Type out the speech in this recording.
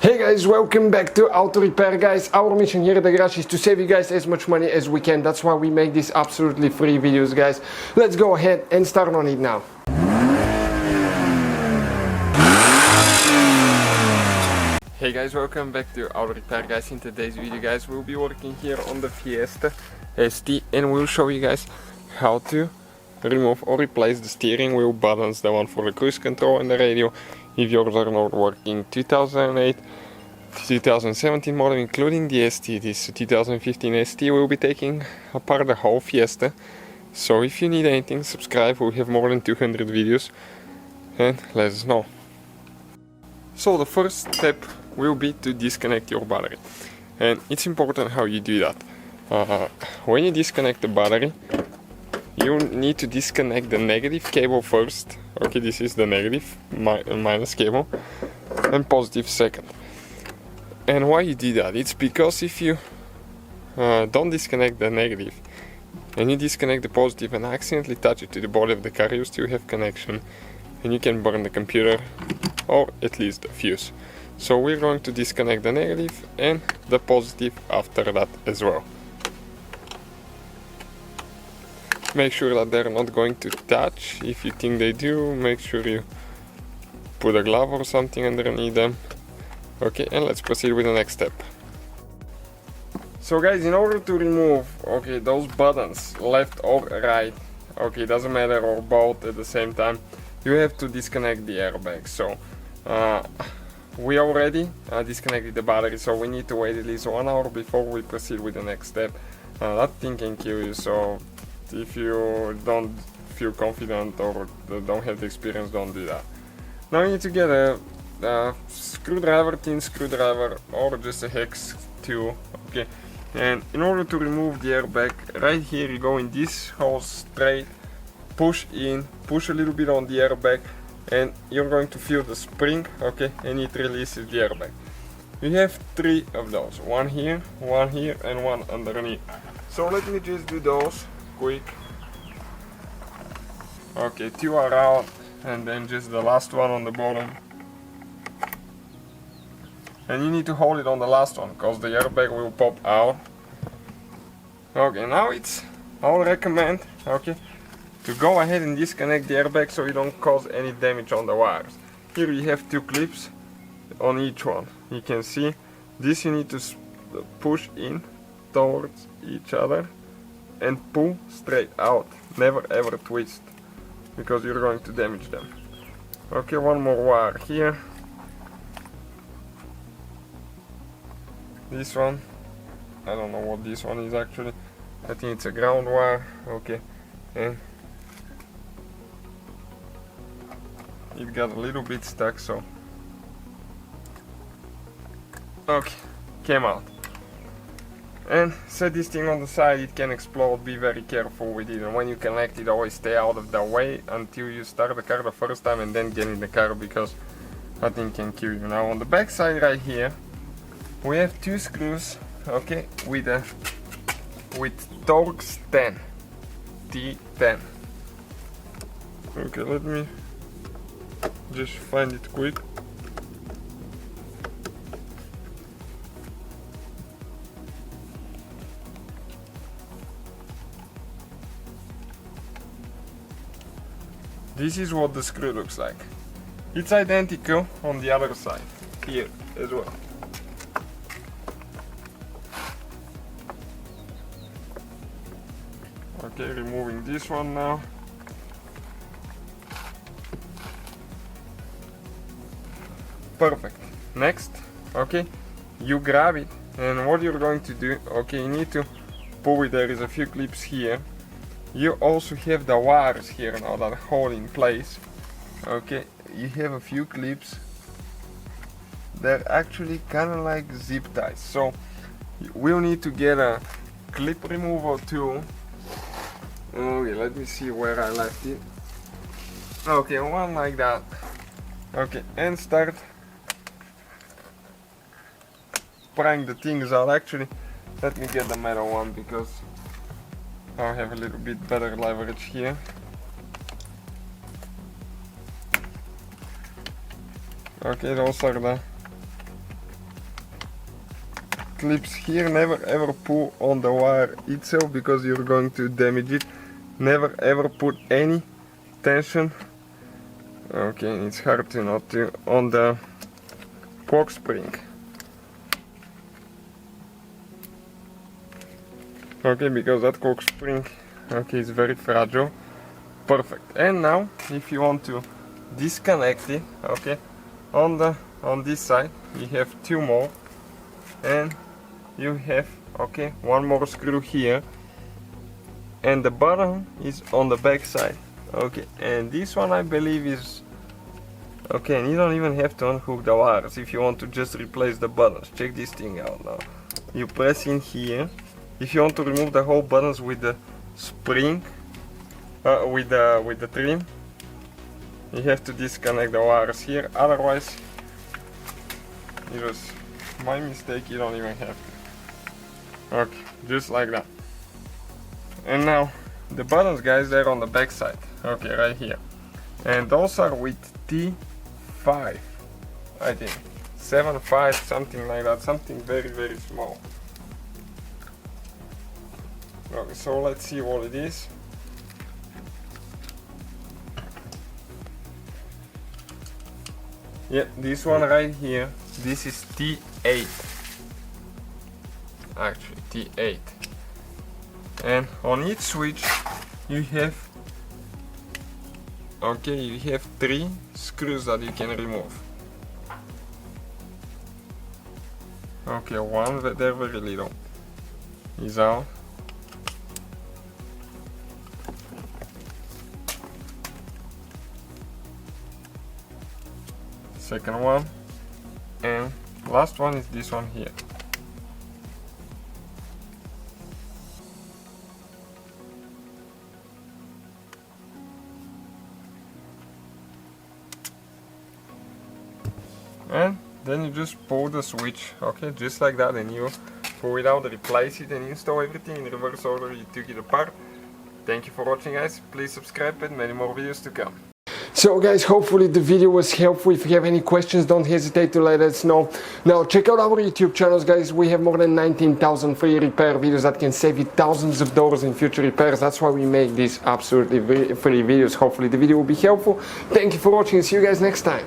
Hey guys, welcome back to Auto Repair guys. Our mission here at the garage is to save you guys as much money as we can. That's why we make these absolutely free videos guys. Let's go ahead and start on it now. Hey guys, welcome back to Auto Repair guys. In today's video guys, we'll be working here on the Fiesta ST and we'll show you guys how to remove or replace the steering wheel buttons, the one for the cruise control and the radio. If yours are not working, 2008, 2017 model including the ST, this 2015 ST will be taking apart the whole Fiesta. So if you need anything, subscribe, we have more than 200 videos and let us know. So the first step will be to disconnect your battery, and it's important how you do that. When you disconnect the battery, you need to disconnect the negative cable first. Okay, this is the negative minus cable, and positive second. And why you do that? It's because if you don't disconnect the negative and you disconnect the positive and accidentally touch it to the body of the car, you still have connection and you can burn the computer or at least the fuse. So we're going to disconnect the negative and the positive after that as well. Make sure that they're not going to touch. If you think they do, make sure you put a glove or something underneath them. Okay, and let's proceed with the next step. So guys, in order to remove those buttons, left or right, doesn't matter, or both at the same time, you have to disconnect the airbag. So we already disconnected the battery, so we need to wait at least 1 hour before we proceed with the next step. That thing can kill you, so if you don't feel confident or don't have the experience, don't do that. Now you need to get a screwdriver, thin screwdriver, or just a hex tool. Okay, and in order to remove the airbag, right here you go in this hole straight, push in, push a little bit on the airbag, and you're going to feel the spring, okay, and it releases the airbag. You have 3 of those, one here, and one underneath. So let me just do those quick. Okay, 2 are out, and then just the last one on the bottom. And you need to hold it on the last one, because the airbag will pop out. Okay, now I'll recommend, to go ahead and disconnect the airbag so you don't cause any damage on the wires. Here you have 2 clips on each one. You can see this, you need to push in towards each other and pull straight out. Never ever twist, because you're going to damage them. Okay, one more wire here. This one, I don't know what this one is actually. I think it's a ground wire. Okay, and it got a little bit stuck, so okay, came out. And set this thing on the side, it can explode, be very careful with it, and when you connect it, always stay out of the way until you start the car the first time and then get in the car, because that thing can kill you. Now on the back side right here, we have 2 screws, okay, with Torx 10, T10. Okay, let me just find it quick. This is what the screw looks like. It's identical on the other side, here as well. Okay, removing this one now. Perfect. Next, you grab it, and what you're going to do, you need to pull it. There is a few clips here. You also have the wires here now that hold in place. Okay, you have a few clips. They're actually kind of like zip ties, so we'll need to get a clip removal tool. Okay, let me see where I left it. Okay, one like that. Okay, and start prying the things out. Actually, let me get the metal one because I'll have a little bit better leverage here. Okay, those are the clips here. Never ever pull on the wire itself because you're going to damage it. Never ever put any tension, okay, it's hard to not to, on the fork spring. Okay, because that cork spring, okay, is very fragile. Perfect. And now if you want to disconnect it, okay, on this side you have two more, and you have, okay, one more screw here, and the bottom is on the back side. Okay, and this one I believe is okay, and you don't even have to unhook the wires if you want to just replace the buttons. Check this thing out now. You press in here. If you want to remove the whole buttons with the spring, with the trim, you have to disconnect the wires here. Otherwise, it was my mistake. You don't even have to. Okay, just like that. And now the buttons, guys, they're on the back side. Okay, right here. And those are with T5, I think. 7.5, something like that. Something very, very small. Okay, so let's see what it is. Yeah, this one right here. This is T8. Actually, T8. And on each switch you have, okay, you have 3 screws that you can remove. Okay, one, they're very little, is out. Second one, and last one is this one here. And then you just pull the switch, okay, just like that, and you pull it out, replace it, and install everything in reverse order you took it apart. Thank you for watching, guys. Please subscribe, and many more videos to come. So guys, hopefully the video was helpful. If you have any questions, don't hesitate to let us know. Now check out our YouTube channels, guys. We have more than 19,000 free repair videos that can save you thousands of dollars in future repairs. That's why we make these absolutely free videos. Hopefully the video will be helpful. Thank you for watching. See you guys next time.